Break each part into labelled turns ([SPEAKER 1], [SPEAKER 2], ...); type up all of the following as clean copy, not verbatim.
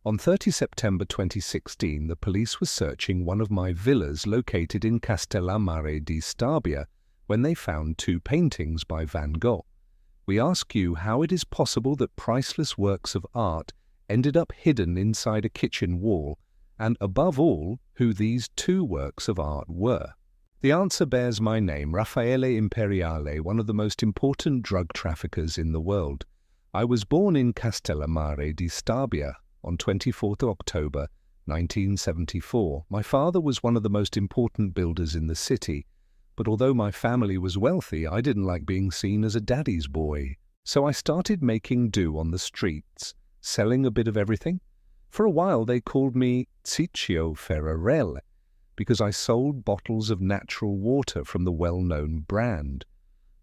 [SPEAKER 1] On 30 September 2016, the police were searching one of my villas located in Castellammare di Stabia when they found two paintings by Van Gogh. We ask you how it is possible that priceless works of art ended up hidden inside a kitchen wall, and above all, who these two works of art were. The answer bears my name, Raffaele Imperiale, one of the most important drug traffickers in the world. I was born in Castellammare di Stabia on 24th October 1974. My father was one of the most important builders in the city, but although my family was wealthy, I didn't like being seen as a daddy's boy. So I started making do on the streets, selling a bit of everything. For a while they called me Ciccio Ferrarelle, because I sold bottles of natural water from the well-known brand.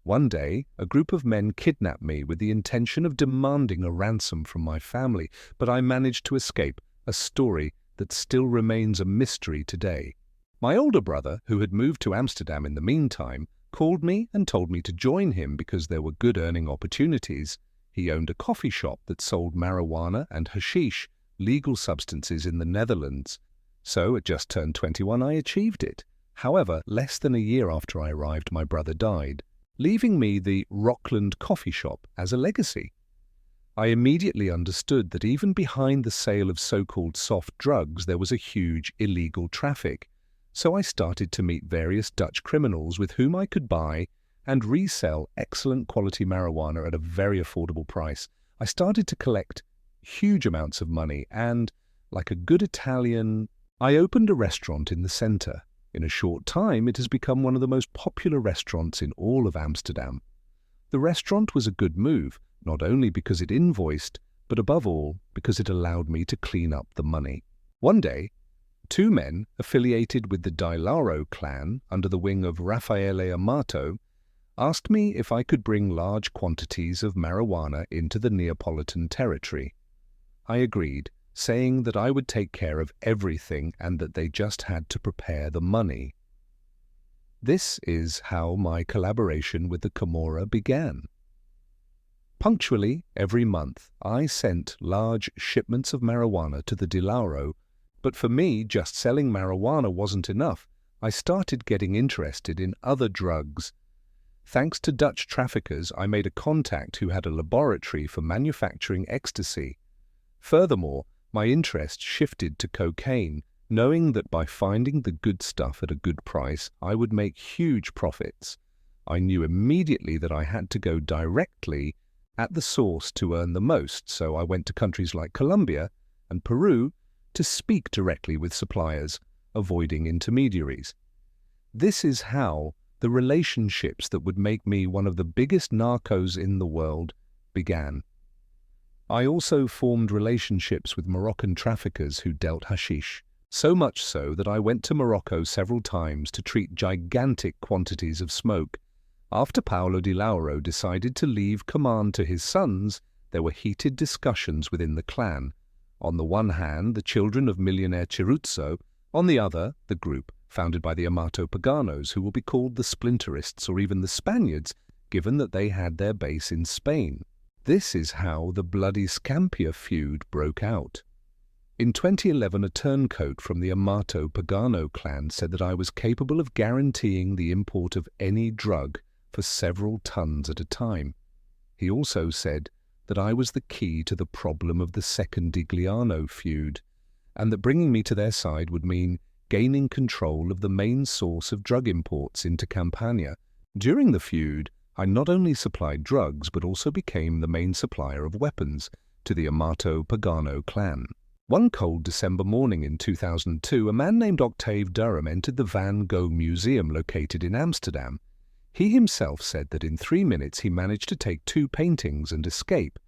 [SPEAKER 1] One day, a group of men kidnapped me with the intention of demanding a ransom from my family, but I managed to escape, a story that still remains a mystery today. My older brother, who had moved to Amsterdam in the meantime, called me and told me to join him because there were good earning opportunities. He owned a coffee shop that sold marijuana and hashish, legal substances in the Netherlands. So, at just turned 21, I achieved it. However, less than a year after I arrived, my brother died, leaving me the Rockland coffee shop as a legacy. I immediately understood that even behind the sale of so-called soft drugs there was a huge illegal traffic. So I started to meet various Dutch criminals with whom I could buy and resell excellent quality marijuana at a very affordable price. I started to collect huge amounts of money and, like a good Italian, I opened a restaurant in the centre. In a short time, it has become one of the most popular restaurants in all of Amsterdam. The restaurant was a good move, not only because it invoiced, but above all, because it allowed me to clean up the money. One day, two men affiliated with the Di Lauro clan under the wing of Raffaele Imperiale asked me if I could bring large quantities of marijuana into the Neapolitan territory. I agreed, saying that I would take care of everything and that they just had to prepare the money. This is how my collaboration with the Camorra began. Punctually, every month, I sent large shipments of marijuana to the Di Lauro, but for me, just selling marijuana wasn't enough. I started getting interested in other drugs. Thanks to Dutch traffickers, I made a contact who had a laboratory for manufacturing ecstasy. Furthermore, my interest shifted to cocaine, knowing that by finding the good stuff at a good price, I would make huge profits. I knew immediately that I had to go directly at the source to earn the most, so I went to countries like Colombia and Peru to speak directly with suppliers, avoiding intermediaries. This is how the relationships that would make me one of the biggest narcos in the world began. I also formed relationships with Moroccan traffickers who dealt hashish, so much so that I went to Morocco several times to treat gigantic quantities of smoke. After Paolo Di Lauro decided to leave command to his sons, there were heated discussions within the clan. On the one hand, the children of millionaire Ciruzzo, on the other, the group founded by the Amato Paganos, who will be called the Splinterists or even the Spaniards, given that they had their base in Spain. This is how the bloody Scampia feud broke out. In 2011, a turncoat from the Amato Pagano clan said that I was capable of guaranteeing the import of any drug for several tons at a time. He also said that I was the key to the problem of the Secondigliano feud, and that bringing me to their side would mean gaining control of the main source of drug imports into Campania. During the feud, I not only supplied drugs but also became the main supplier of weapons to the Amato Pagano clan. One cold December morning in 2002, a man named Octave Durham entered the Van Gogh Museum located in Amsterdam. He himself said that in 3 minutes he managed to take 2 paintings and escape.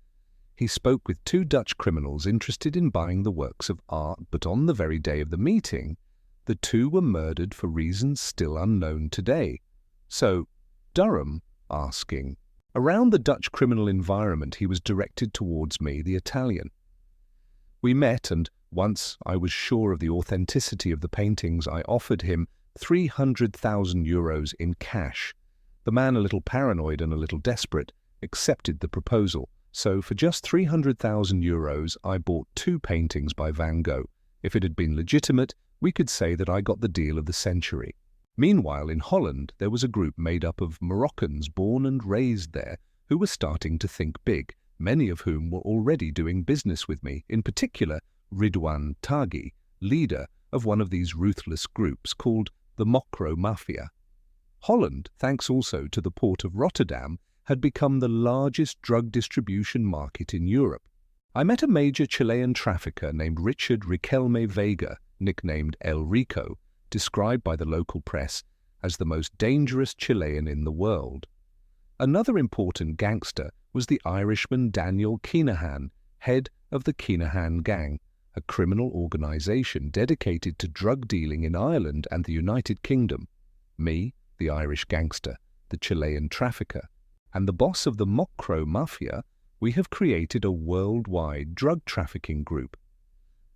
[SPEAKER 1] He spoke with 2 Dutch criminals interested in buying the works of art, but on the very day of the meeting, the 2 were murdered for reasons still unknown today. So, Durham asking. Around the Dutch criminal environment, he was directed towards me, the Italian. We met, and once I was sure of the authenticity of the paintings, I offered him 300,000 euros in cash. The man, a little paranoid and a little desperate, accepted the proposal, So for just €300,000, I bought 2 paintings by Van Gogh. If it had been legitimate, we could say that I got the deal of the century. Meanwhile, in Holland, there was a group made up of Moroccans born and raised there who were starting to think big, many of whom were already doing business with me, in particular Ridwan Taghi, leader of one of these ruthless groups called the Mokro Mafia. Holland, thanks also to the port of Rotterdam, had become the largest drug distribution market in Europe. I met a major Chilean trafficker named Richard Riquelme Vega, nicknamed El Rico, described by the local press as the most dangerous Chilean in the world. Another important gangster was the Irishman Daniel Kinahan, head of the Kinahan Gang, a criminal organization dedicated to drug dealing in Ireland and the United Kingdom. Me, the Irish gangster, the Chilean trafficker, and the boss of the Mokro Mafia, we have created a worldwide drug trafficking group.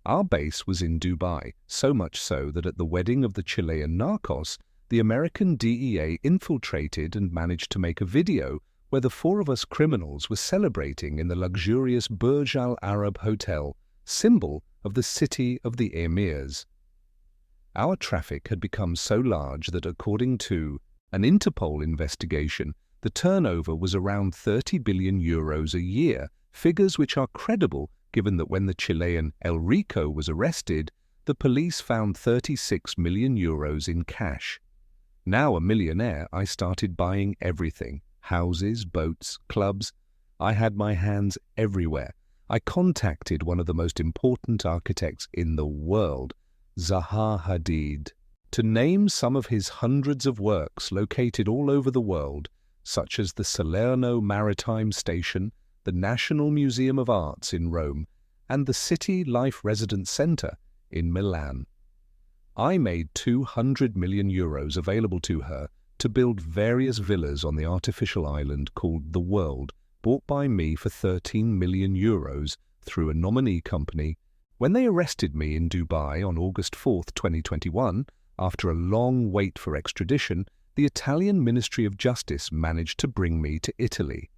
[SPEAKER 1] Our base was in Dubai, so much so that at the wedding of the Chilean Narcos, the American DEA infiltrated and managed to make a video where the 4 of us criminals were celebrating in the luxurious Burj Al Arab Hotel, symbol of the city of the emirs. Our traffic had become so large that according to an Interpol investigation, the turnover was around €30 billion a year, figures which are credible given that when the Chilean El Rico was arrested, the police found €36 million in cash. Now a millionaire, I started buying everything: houses, boats, clubs. I had my hands everywhere. I contacted one of the most important architects in the world, Zaha Hadid, to name some of his hundreds of works located all over the world, such as the Salerno Maritime Station, the National Museum of Arts in Rome, and the City Life Residence Centre in Milan. I made €200 million available to her to build various villas on the artificial island called The World, bought by me for €13 million through a nominee company. When they arrested me in Dubai on August 4, 2021, after a long wait for extradition, the Italian Ministry of Justice managed to bring me to Italy.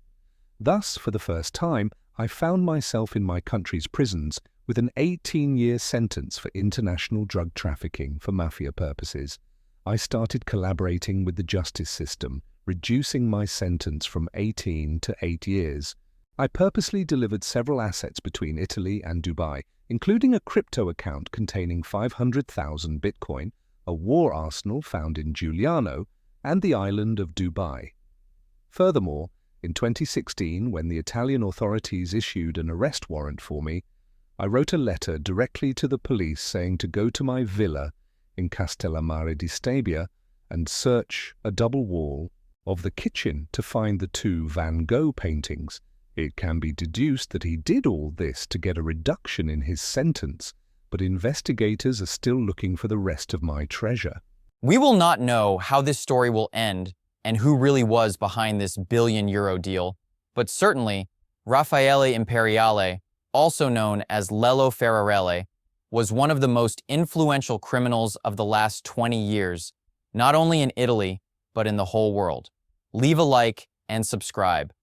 [SPEAKER 1] Thus, for the first time, I found myself in my country's prisons with an 18-year sentence for international drug trafficking for mafia purposes. I started collaborating with the justice system, reducing my sentence from 18 to 8 years. I purposely delivered several assets between Italy and Dubai, including a crypto account containing 500,000 Bitcoin, a war arsenal found in Giuliano, and the island of Dubai. Furthermore, in 2016, when the Italian authorities issued an arrest warrant for me, I wrote a letter directly to the police saying to go to my villa in Castellammare di Stabia and search a double wall of the kitchen to find the 2 Van Gogh paintings. It can be deduced that he did all this to get a reduction in his sentence, but investigators are still looking for the rest of my treasure.
[SPEAKER 2] We will not know how this story will end and who really was behind this billion-euro deal, but certainly Raffaele Imperiale, also known as Lello Ferrarelle, was one of the most influential criminals of the last 20 years, not only in Italy, but in the whole world. Leave a like and subscribe.